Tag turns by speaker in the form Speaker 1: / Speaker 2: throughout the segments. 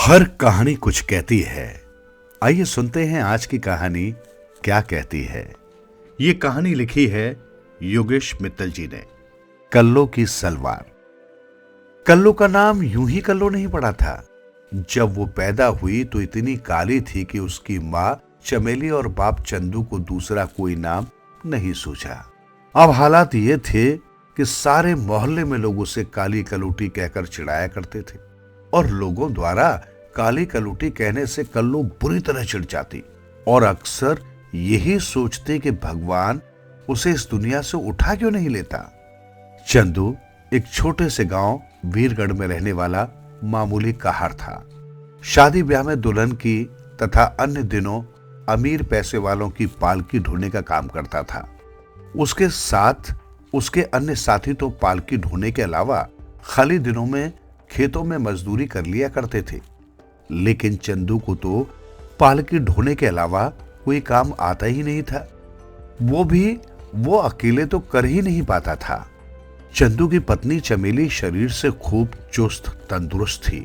Speaker 1: हर कहानी कुछ कहती है। आइए सुनते हैं आज की कहानी क्या कहती है। ये कहानी लिखी है योगेश मित्तल जी ने। कल्लो की सलवार। कल्लो का नाम यूं ही कल्लो नहीं पड़ा था। जब वो पैदा हुई तो इतनी काली थी कि उसकी माँ चमेली और बाप चंदू को दूसरा कोई नाम नहीं सूझा। अब हालात ये थे कि सारे मोहल्ले में लोग उसे काली कलूटी कहकर चिढ़ाया करते थे और लोगों द्वारा काली कलूटी कहने से कल्लो बुरी तरह चिढ़ जाती और अक्सर यही सोचते कि भगवान उसे इस दुनिया से उठा क्यों नहीं लेता। चंदू एक छोटे से गांव वीरगढ़ में रहने वाला मामूली कहार था। शादी ब्याह में दुल्हन की तथा अन्य दिनों अमीर पैसे वालों की पालकी ढोने का काम करता था। उसके साथ उसके अन्य साथी तो पालकी ढोने के अलावा खाली दिनों में खेतों में मजदूरी कर लिया करते थे, लेकिन चंदू को तो पालकी ढोने के अलावा कोई काम आता ही नहीं था। वो अकेले तो कर ही नहीं पाता था। चंदू की पत्नी चमेली शरीर से खूब चुस्त तंदुरुस्त थी।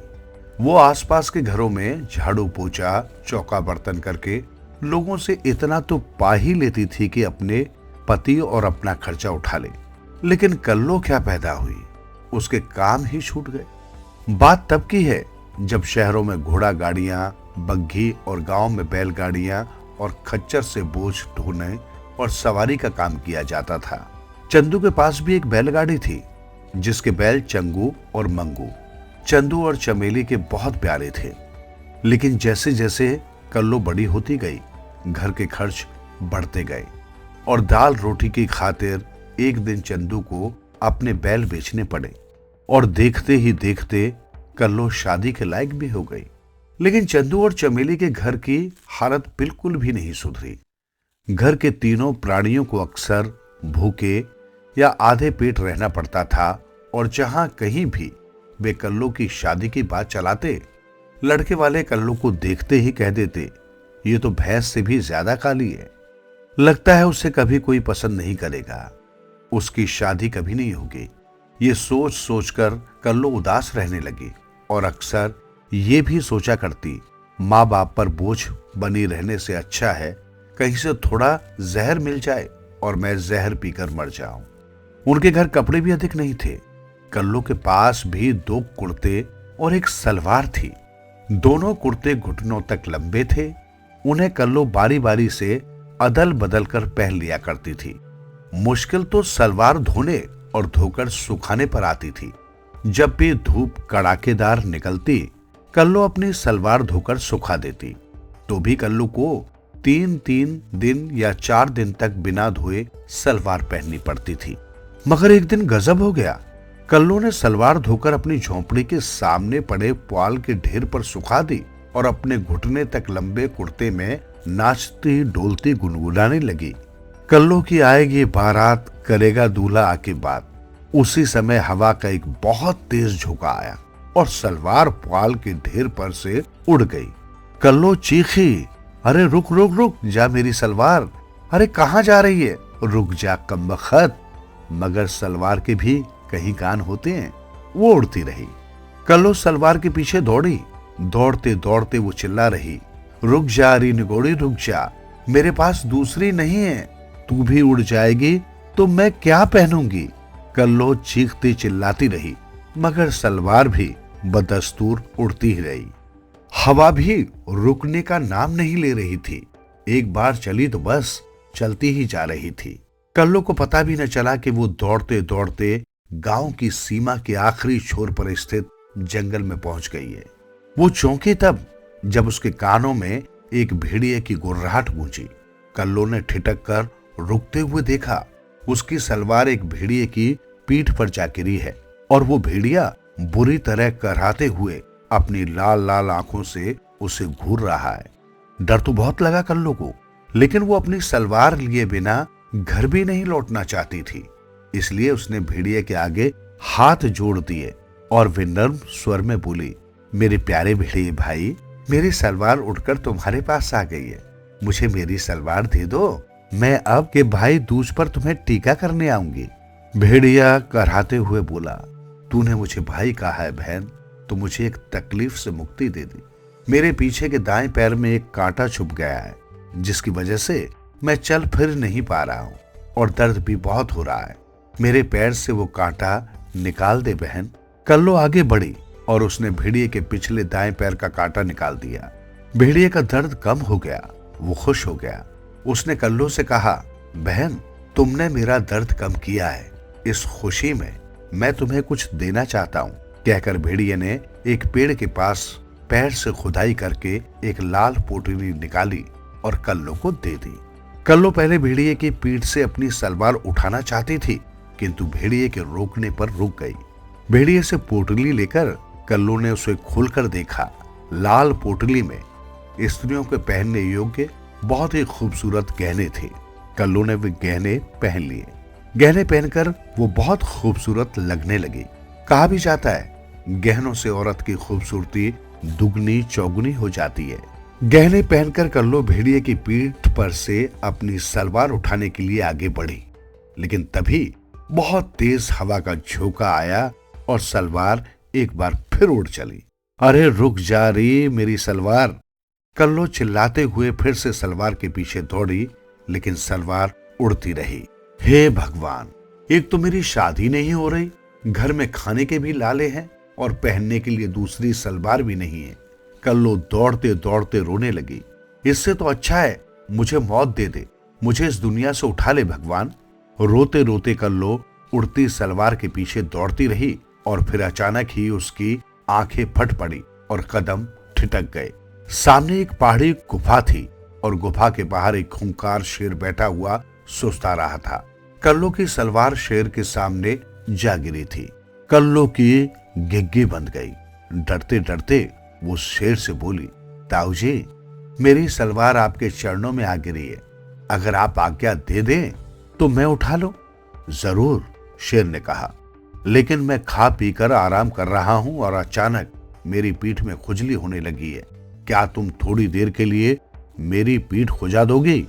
Speaker 1: वो आसपास के घरों में झाड़ू पोछा चौका बर्तन करके लोगों से इतना तो पा ही लेती थी कि अपने पति और अपना खर्चा उठा ले। लेकिन कल्लो क्या पैदा हुई, उसके काम ही छूट गए। बात तब की है जब शहरों में घोड़ा गाड़ियां, बग्घी और गांव में बैलगाड़ियां और खच्चर से बोझ ढोने और सवारी का काम किया जाता था। चंदू के पास भी एक बैलगाड़ी थी जिसके बैल चंगू और मंगू चंदू और चमेली के बहुत प्यारे थे। लेकिन जैसे जैसे कल्लो बड़ी होती गई, घर के खर्च बढ़ते गए और दाल रोटी की खातिर एक दिन चंदू को अपने बैल बेचने पड़े और देखते ही देखते कल्लो शादी के लायक भी हो गई। लेकिन चंदू और चमेली के घर की हालत बिल्कुल भी नहीं सुधरी। घर के तीनों प्राणियों को अक्सर भूखे या आधे पेट रहना पड़ता था और जहां कहीं भी वे कल्लो की शादी की बात चलाते, लड़के वाले कल्लो को देखते ही कह देते, ये तो भैंस से भी ज्यादा काली है, लगता है उसे कभी कोई पसंद नहीं करेगा, उसकी शादी कभी नहीं होगी। ये सोच सोचकर कल्लो उदास रहने लगी और अक्सर ये भी सोचा करती, माँ बाप पर बोझ बनी रहने से अच्छा है कहीं से थोड़ा जहर मिल जाए और मैं जहर पीकर मर जाऊं। उनके घर कपड़े भी अधिक नहीं थे। कल्लो के पास भी 2 कुर्ते और एक सलवार थी। दोनों कुर्ते घुटनों तक लंबे थे। उन्हें कल्लो बारी बारी से अदल बदल कर पहन लिया करती थी। मुश्किल तो सलवार धोने और धोकर सुखाने पर आती थी। जब भी धूप कड़ाकेदार निकलती, कल्लो अपनी सलवार धोकर सुखा देती, तो भी कल्लो को 3 दिन या 4 दिन तक बिना धोए सलवार पहननी पड़ती थी। मगर एक दिन गजब हो गया। कल्लो ने सलवार धोकर अपनी झोंपड़ी के सामने पड़े पुआल के ढेर पर सुखा दी और अपने घुटने तक लंबे कुर्ते में नाचती डोलती गुनगुनाने लगी, कल्लो की आएगी बारात, करेगा दूल्हा आके बात। उसी समय हवा का एक बहुत तेज झोंका आया और सलवार पुआल के ढेर पर से उड़ गई। कल्लो चीखी, अरे रुक रुक रुक जा मेरी सलवार, अरे कहाँ जा रही है, रुक जा कमबख्त। मगर सलवार के भी कहीं कान होते हैं, वो उड़ती रही। कल्लो सलवार के पीछे दौड़ी। दौड़ते दौड़ते वो चिल्ला रही, रुक जा री निगोड़ी रुक जा, मेरे पास दूसरी नहीं है, तू भी उड़ जाएगी तो मैं क्या पहनूंगी। कल्लो चीखती चिल्लाती रही मगर सलवार भी बदस्तूर उड़ती ही रही। हवा भी रुकने का नाम नहीं ले रही थी। एक बार चली तो बस चलती ही जा रही थी। कल्लो को पता भी न चला कि वो दौड़ते दौड़ते गांव की सीमा के आखिरी छोर पर स्थित जंगल में पहुंच गई है। वो चौंकी तब जब उसके कानों में एक भेड़िए की गुर्राहट गूंजी। कल्लो ने ठिठक कर रुकते हुए देखा, उसकी सलवार एक भेड़िए की पीठ पर जा गिरी है और वो भेड़िया बुरी तरह कराहते हुए अपनी लाल लाल आंखों से उसे घूर रहा है। डर तो बहुत लगा कल्लो को, लेकिन वो अपनी सलवार लिए बिना घर भी नहीं लौटना चाहती थी। इसलिए उसने भेड़िए के आगे हाथ जोड़ दिए और विनम्र स्वर में बोली, मेरे प्यारे भेड़िए भाई, मेरी सलवार उड़कर तुम्हारे पास आ गई है, मुझे मेरी सलवार दे दो, मैं अब के भाई दूज पर तुम्हें टीका करने आऊंगी। भेड़िया कराहते हुए बोला, तूने मुझे भाई कहा है बहन, तो मुझे एक तकलीफ से मुक्ति दे दी। मेरे पीछे के दाएं पैर में एक कांटा छुप गया है, जिसकी वजह से मैं चल फिर नहीं पा रहा हूँ और दर्द भी बहुत हो रहा है। मेरे पैर से वो कांटा निकाल दे बहन। कल्लो आगे बढ़ी और उसने भेड़िए के पिछले दाएं पैर का कांटा निकाल दिया। भेड़िए का दर्द कम हो गया, वो खुश हो गया। उसने कल्लो से कहा, बहन तुमने मेरा दर्द कम किया है, इस खुशी में मैं तुम्हें कुछ देना चाहता हूँ। कहकर भेड़िए ने एक पेड़ के पास पैर से खुदाई करके एक लाल पोटली निकाली और कल्लो को दे दी। कल्लो पहले भेड़िए की पीठ से अपनी सलवार उठाना चाहती थी, किंतु भेड़िए के रोकने पर रुक गई। भेड़िए से पोटली लेकर कल्लो ने उसे खोलकर देखा। लाल पोटली में स्त्रियों के पहनने योग्य बहुत ही खूबसूरत गहने थे। कल्लो ने वे गहने पहन लिए। गहने पहनकर वो बहुत खूबसूरत लगने लगी। कहा भी जाता है गहनों से औरत की खूबसूरती दुगनी चौगुनी हो जाती है। गहने पहनकर कल्लो भेड़िए की पीठ पर से अपनी सलवार उठाने के लिए आगे बढ़ी, लेकिन तभी बहुत तेज हवा का झोंका आया और सलवार एक बार फिर उड़ चली। अरे रुक जा रे मेरी सलवार। कल्लो चिल्लाते हुए फिर से सलवार के पीछे दौड़ी, लेकिन सलवार उड़ती रही। हे भगवान, एक तो मेरी शादी नहीं हो रही, घर में खाने के भी लाले हैं और पहनने के लिए दूसरी सलवार भी नहीं है। कल्लो दौड़ते दौड़ते रोने लगी। इससे तो अच्छा है मुझे मौत दे दे, मुझे इस दुनिया से उठा ले भगवान। रोते रोते कल्लो उड़ती सलवार के पीछे दौड़ती रही और फिर अचानक ही उसकी आंखें फट पड़ी और कदम ठिठक गए। सामने एक पहाड़ी गुफा थी और गुफा के बाहर एक खूंखार शेर बैठा हुआ सुस्ता रहा था। कल्लो की सलवार शेर के सामने जा गिरी थी। कल्लो की गिग्गी बंध गई। डरते डरते वो शेर से बोली, ताऊजी मेरी सलवार आपके चरणों में आ गिरी है, अगर आप आज्ञा दे दें तो मैं उठा लूं। जरूर, शेर ने कहा, लेकिन मैं खा पीकर आराम कर रहा हूं और अचानक मेरी पीठ में खुजली होने लगी है। क्या तुम थोड़ी देर के लिए मेरी पीठ खुजा दोगी?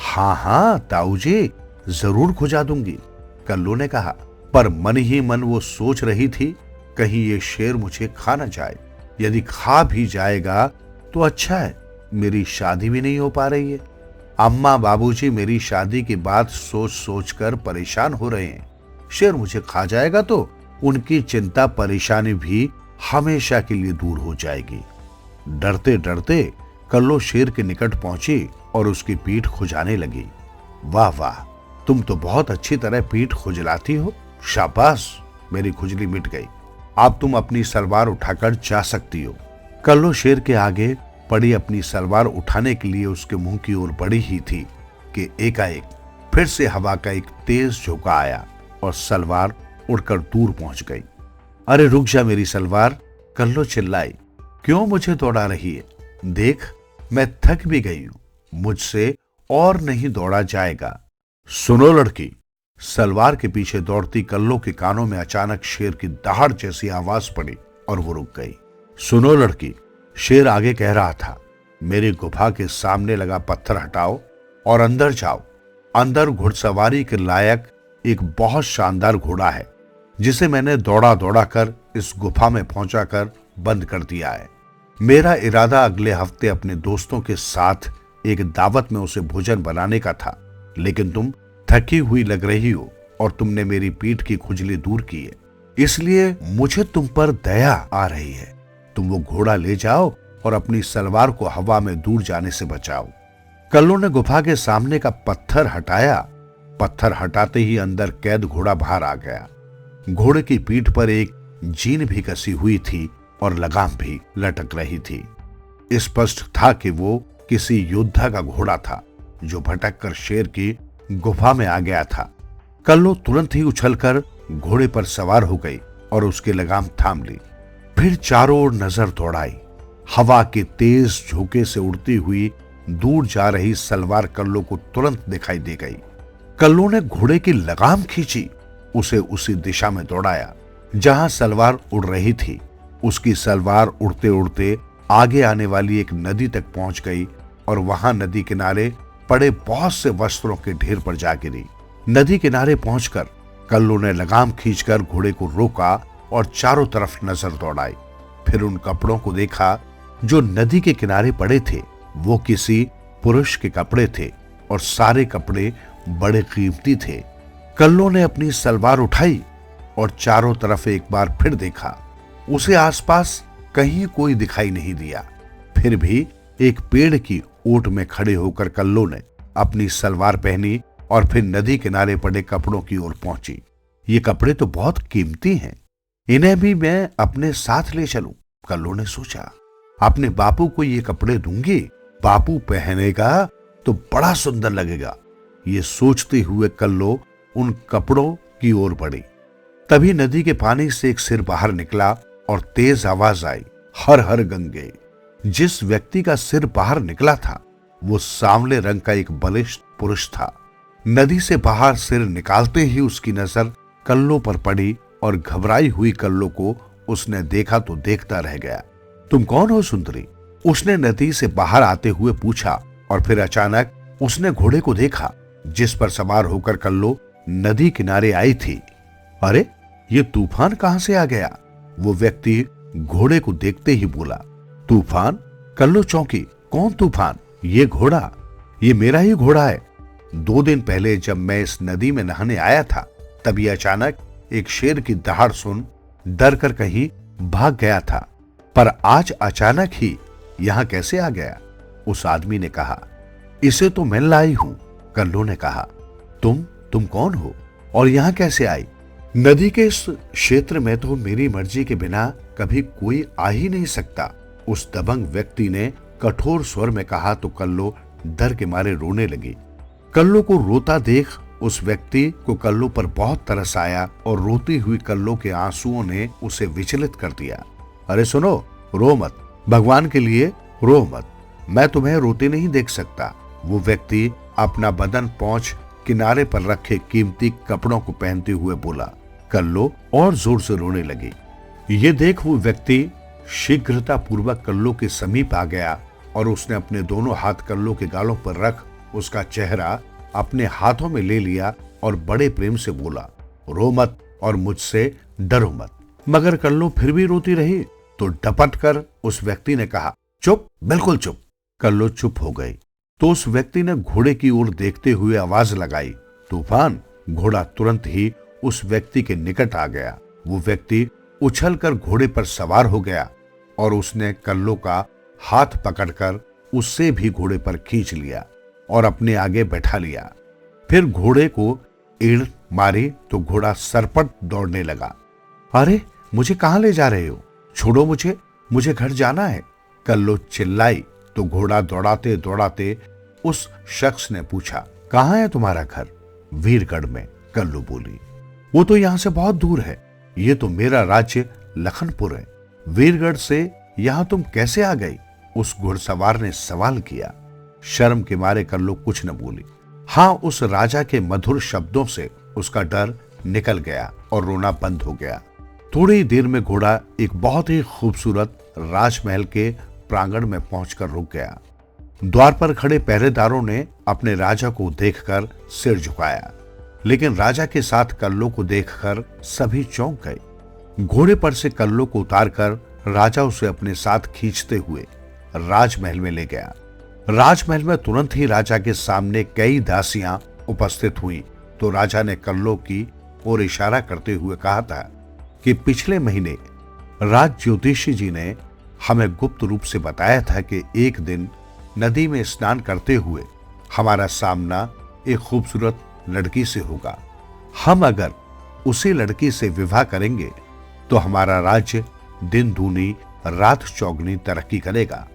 Speaker 1: हाँ हाँ ताऊजी, जरूर खुजा दूंगी, कल्लो ने कहा। पर मन ही मन वो सोच रही थी, कहीं ये शेर मुझे खा न जाए। यदि खा भी जाएगा तो अच्छा है, मेरी शादी भी नहीं हो पा रही है। अम्मा बाबूजी मेरी शादी की बात सोच सोच कर परेशान हो रहे हैं। शेर मुझे खा जाएगा तो उनकी चिंता परेशानी भी हमेशा के लिए दूर हो जाएगी। डरते डरते कल्लो शेर के निकट पहुंची और उसकी पीठ खुजाने लगी। वाह वाह, तुम तो बहुत अच्छी तरह पीठ खुजलाती हो, शाबाश, मेरी खुजली मिट गई। अब तुम अपनी सलवार उठाकर जा सकती हो। कल्लो शेर के आगे पड़ी अपनी सलवार उठाने के लिए उसके मुंह की ओर बढ़ी ही थी कि एकाएक फिर से हवा का एक तेज झोंका आया और सलवार उड़कर दूर पहुंच गई। अरे रुक जा मेरी सलवार, कल्लो चिल्लाई, क्यों मुझे दौड़ा रही है? देख मैं थक भी गई हूं, मुझसे और नहीं दौड़ा जाएगा। सुनो लड़की, सलवार के पीछे दौड़ती कल्लो के कानों में अचानक शेर की दहाड़ जैसी आवाज पड़ी और वो रुक गई। सुनो लड़की, शेर आगे कह रहा था, मेरी गुफा के सामने लगा पत्थर हटाओ और अंदर जाओ। अंदर घुड़सवारी के लायक एक बहुत शानदार घोड़ा है, जिसे मैंने दौड़ा दौड़ा कर इस गुफा में पहुंचाकर बंद कर दिया है। मेरा इरादा अगले हफ्ते अपने दोस्तों के साथ एक दावत में उसे भोजन बनाने का था, लेकिन तुम थकी हुई लग रही हो और तुमने मेरी पीठ की खुजली दूर की है, इसलिए मुझे तुम पर दया आ रही है। तुम वो घोड़ा ले जाओ और अपनी सलवार को हवा में दूर जाने से बचाओ। कल्लो ने गुफा के सामने का पत्थर हटाया। पत्थर हटाते ही अंदर कैद घोड़ा बाहर आ गया। घोड़े की पीठ पर एक जीन भी कसी हुई थी और लगाम भी लटक रही थी। स्पष्ट था कि वो किसी योद्धा का घोड़ा था जो भटककर शेर की गुफा में आ गया था। कल्लो तुरंत ही उछलकर घोड़े पर सवार हो गई और उसके लगाम थाम ली। फिर चारों ओर नजर दौड़ाई। हवा के तेज झोंके से उड़ती हुई दूर जा रही सलवार कल्लो को तुरंत दिखाई दे गई। कल्लो ने घोड़े की लगाम खींची, उसे उसी दिशा में दौड़ाया जहां सलवार उड़ रही थी। उसकी सलवार उड़ते उड़ते आगे आने वाली एक नदी तक पहुंच गई और वहां नदी किनारे पड़े बहुत से वस्त्रों के ढेर पर जा गिरी। नदी किनारे पहुंचकर कल्लो ने लगाम खींचकर घोड़े को रोका और चारों तरफ नजर दौड़ाई। फिर उन कपड़ों को देखा जो नदी के किनारे पड़े थे। वो किसी पुरुष के कपड़े थे और सारे कपड़े बड़े कीमती थे। कल्लो ने अपनी सलवार उठाई और चारों तरफ एक बार फिर देखा। उसे आसपास कहीं कोई दिखाई नहीं दिया। फिर भी एक पेड़ की ओट में खड़े होकर कल्लो ने अपनी सलवार पहनी और फिर नदी किनारे पड़े कपड़ों की ओर पहुंची। ये कपड़े तो बहुत कीमती हैं, इन्हें भी मैं अपने साथ ले चलूं, कल्लो ने सोचा। अपने बापू को ये कपड़े दूंगी, बापू पहनेगा तो बड़ा सुंदर लगेगा। ये सोचते हुए कल्लो उन कपड़ों की ओर बढ़ी। तभी नदी के पानी से एक सिर बाहर निकला और तेज आवाज आई, हर हर गंगे। जिस व्यक्ति का सिर बाहर निकला था वो सांवले रंग का एक बलिष्ठ पुरुष था। नदी से बाहर सिर निकालते ही उसकी नजर कल्लो पर पड़ी और घबराई हुई कल्लो को उसने देखा तो देखता रह गया। तुम कौन हो सुंदरी? उसने नदी से बाहर आते हुए पूछा और फिर अचानक उसने घोड़े को देखा जिस पर सवार होकर कल्लो नदी किनारे आई थी। अरे ये तूफान कहां से आ गया? वो व्यक्ति घोड़े को देखते ही बोला। तूफान? कल्लो चौंकी। कौन तूफान? ये घोड़ा, ये मेरा ही घोड़ा है। 2 दिन पहले जब मैं इस नदी में नहाने आया था तभी अचानक एक शेर की दहाड़ सुन डर कर कहीं भाग गया था, पर आज अचानक ही यहां कैसे आ गया? उस आदमी ने कहा। इसे तो मैं लाई हूं, कल्लो ने कहा। तुम कौन हो और यहां कैसे आई? नदी के इस क्षेत्र में तो मेरी मर्जी के बिना कभी कोई आ ही नहीं सकता, उस दबंग व्यक्ति ने कठोर स्वर में कहा तो कल्लो डर के मारे रोने लगी। कल्लो को रोता देख उस व्यक्ति को कल्लो पर बहुत तरस आया और रोती हुई कल्लो के आंसुओं ने उसे विचलित कर दिया। अरे सुनो, रो मत, भगवान के लिए रो मत, मैं तुम्हें रोते नहीं देख सकता। वो व्यक्ति अपना बदन पहुंच किनारे पर रखे कीमती कपड़ों को पहनते हुए बोला। कल्लो और जोर से रोने लगी। ये देख वो व्यक्ति शीघ्रता पूर्वक कल्लो के समीप आ गया और उसने अपने दोनों हाथ कल्लो के गालों पर रख उसका चेहरा अपने हाथों में ले लिया और बड़े प्रेम से बोला, रो मत और मुझसे डरो मत। मगर कल्लो फिर भी रोती रही तो डपट कर उस व्यक्ति ने कहा, चुप, बिल्कुल चुप। कल्लो चुप हो गई तो उस व्यक्ति ने घोड़े की ओर देखते हुए आवाज लगाई, तूफान। घोड़ा तुरंत ही उस व्यक्ति के निकट आ गया। वो व्यक्ति उछलकर घोड़े पर सवार हो गया और उसने कल्लो का हाथ पकड़कर उससे भी घोड़े पर खींच लिया और अपने आगे बैठा लिया। फिर घोड़े को एड़ मारी तो घोड़ा सरपट दौड़ने लगा। अरे मुझे कहां ले जा रहे हो? छोड़ो मुझे घर जाना है, कल्लो चिल्लाई तो घोड़ा दौड़ाते दौड़ाते उस शख्स ने पूछा, कहां है तुम्हारा घर? वीरगढ़ में, कल्लो बोली। वो तो यहां से बहुत दूर है, ये तो मेरा राज्य लखनपुर है। वीरगढ़ से यहां तुम कैसे आ गई? उस घुड़सवार ने सवाल किया। शर्म के मारे कल्लो कुछ न बोली। हां, उस राजा के मधुर शब्दों से उसका डर निकल गया और रोना बंद हो गया। थोड़ी देर में घोड़ा एक बहुत ही खूबसूरत राजमहल के प्रांगण में पहुंचकर रुक गया। द्वार पर खड़े पहरेदारों ने अपने राजा को देखकर सिर झुकाया, लेकिन राजा के साथ कल्लो को देखकर सभी चौंक गए। घोड़े पर से कल्लो को उतारकर राजा उसे अपने साथ खींचते हुए राजमहल में ले गया। राजमहल में तुरंत ही राजा के सामने कई दासियां उपस्थित हुई तो राजा ने कल्लो की ओर इशारा करते हुए कहा था कि पिछले महीने राज ज्योतिषी जी ने हमें गुप्त रूप से बताया था कि एक दिन नदी में स्नान करते हुए हमारा सामना एक खूबसूरत लड़की से होगा। हम अगर उसी लड़की से विवाह करेंगे तो हमारा राज्य दिन दूनी रात चौगनी तरक्की करेगा।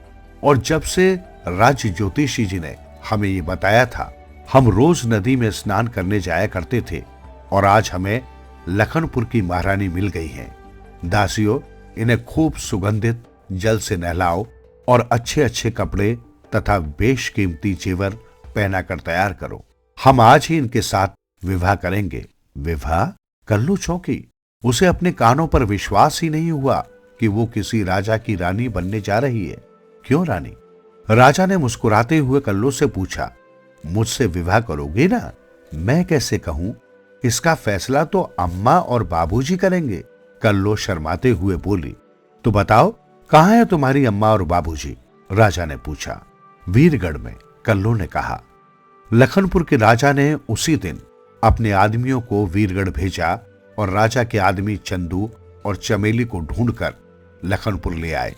Speaker 1: और जब से राज्य ज्योतिषी जी ने हमें ये बताया था, हम रोज नदी में स्नान करने जाया करते थे और आज हमें लखनपुर की महारानी मिल गई हैं। दासियों, इन्हें खूब सुगंधित जल से नहलाओ और अच्छे अच्छे कपड़े तथा बेशकीमती जेवर पहनाकर तैयार करो। हम आज ही इनके साथ विवाह करेंगे। विवाह? कल्लो चौंकी। उसे अपने कानों पर विश्वास ही नहीं हुआ कि वो किसी राजा की रानी बनने जा रही है। क्यों रानी? राजा ने मुस्कुराते हुए कल्लो से पूछा, मुझसे विवाह करोगे ना? मैं कैसे कहूं? इसका फैसला तो अम्मा और बाबूजी करेंगे। कल्लो शर्माते हुए बोली, तो बताओ, कहाँ है तुम्हारी अम्मा और बाबूजी? राजा ने पूछा। वीरगढ़ में, कल्लो ने कहा। लखनपुर के राजा ने उसी दिन अपने आदमियों को वीरगढ़ भेजा और राजा के आदमी चंदू और चमेली को ढूंढकर लखनपुर ले आए।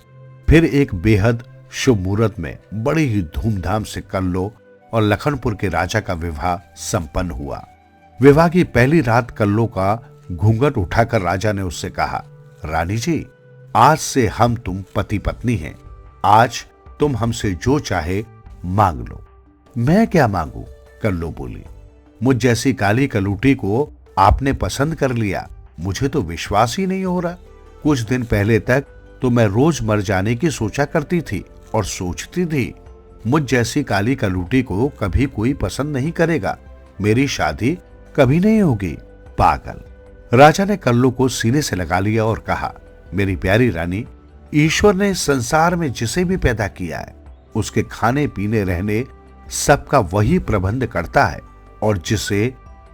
Speaker 1: फिर एक बेहद शुभ मुहूर्त में बड़ी ही धूमधाम से कल्लो और लखनपुर के राजा का विवाह संपन्न हुआ। विवाह की पहली रात कल्लो का घूंघट उठाकर राजा ने उससे कहा, रानी जी, आज से हम तुम पति पत्नी हैं। आज तुम हमसे जो चाहे मांग लो। मैं क्या मांगू? कल्लो बोली। मुझ जैसी काली कलूटी को आपने पसंद कर लिया, मुझे तो विश्वास ही नहीं हो रहा। कुछ दिन पहले तक तो मैं रोज मर जाने की सोचा करती थी और सोचती थी, मुझ जैसी काली कलूटी को कभी कोई पसंद नहीं करेगा, मेरी शादी कभी नहीं होगी। पागल। राजा ने कल्लो को सीने से लगा लिया और कहा, मेरी प्यारी रानी, ईश्वर ने इस संसार में जिसे भी पैदा किया है, उसके खाने पीने रहने सबका वही प्रबंध करता है, और जिसे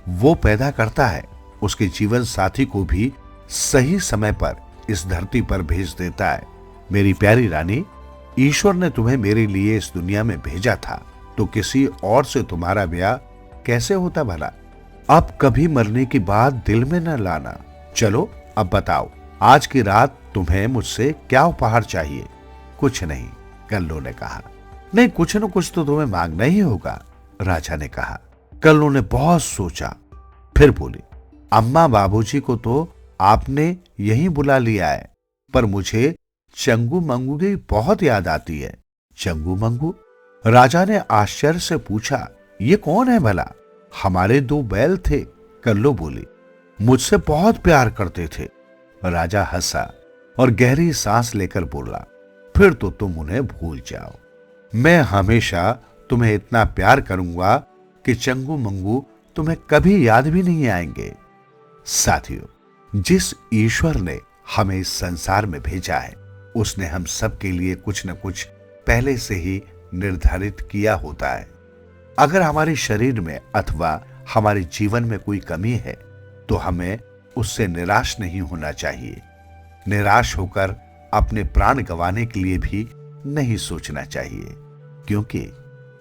Speaker 1: वो पैदा करता है उसके जीवन साथी को भी सही समय पर इस धरती पर भेज देता है। मेरी प्यारी रानी, ईश्वर ने तुम्हें मेरे लिए इस दुनिया में भेजा था, तो किसी और से तुम्हारा ब्याह कैसे होता भला? अब कभी मरने की बात दिल में न लाना। चलो अब बताओ, आज की रात तुम्हें मुझसे क्या उपहार चाहिए? कुछ नहीं, कल्लो ने कहा। नहीं, कुछ न कुछ तो तुम्हें मांगना ही होगा, राजा ने कहा। कल्लो ने बहुत सोचा, फिर बोली, अम्मा बाबूजी को तो आपने यहीं बुला लिया है, पर मुझे चंगू मंगू की बहुत याद आती है। चंगू मंगू? राजा ने आश्चर्य से पूछा, ये कौन है भला? हमारे 2 बैल थे, कल्लो बोली। मुझसे बहुत प्यार करते थे। राजा हंसा और गहरी सांस लेकर बोला, फिर तो तुम उन्हें भूल जाओ। मैं हमेशा तुम्हें इतना प्यार करूंगा कि चंगू मंगू तुम्हें कभी याद भी नहीं आएंगे। साथियों, जिस ईश्वर ने हमें इस संसार में भेजा है, उसने हम सब के लिए कुछ न कुछ पहले से ही निर्धारित किया होता है। अगर हमारे शरीर में अथवा हमारे जीवन में कोई कमी है, तो हमें उससे निराश नहीं होना चाहिए। निराश होकर अपने प्राण गंवाने के लिए भी नहीं सोचना चाहिए, क्योंकि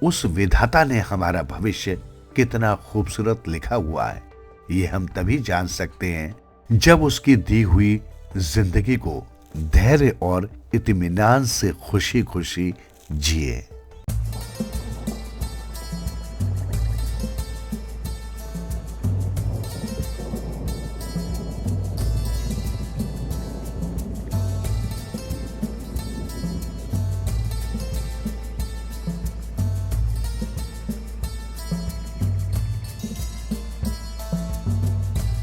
Speaker 1: उस विधाता ने हमारा भविष्य कितना खूबसूरत लिखा हुआ है, ये हम तभी जान सकते हैं जब उसकी दी हुई जिंदगी को धैर्य और इत्मीनान से खुशी खुशी जिए।